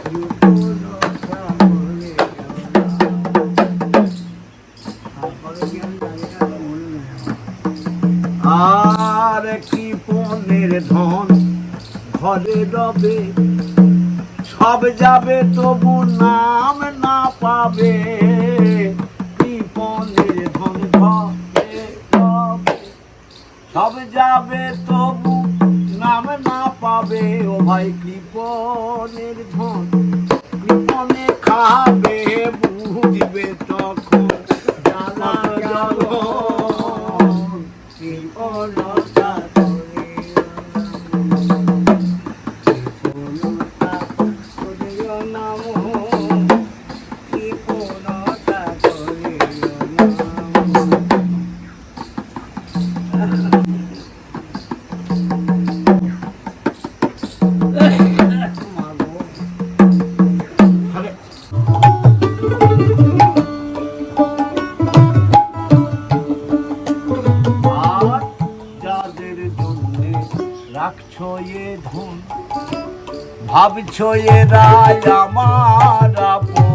আর কৃপণের ধন ঘরে রবে, সব যাবে তবু নাম না পাবে। কৃপণের ধন ঘরে রবে, সব যাবে তবু নাম না পাবে। ও ভাই কৃপণের ধন কৃপণে খাবে, বুঝবে তখন জ্বালা জ্বলন। কৃপণতা করিও না মোহন, কৃপণতা করিও না মোহন। আর যাদের জন্যে রাখছো এ ধন, ভাবছো এরাই আমার আপন।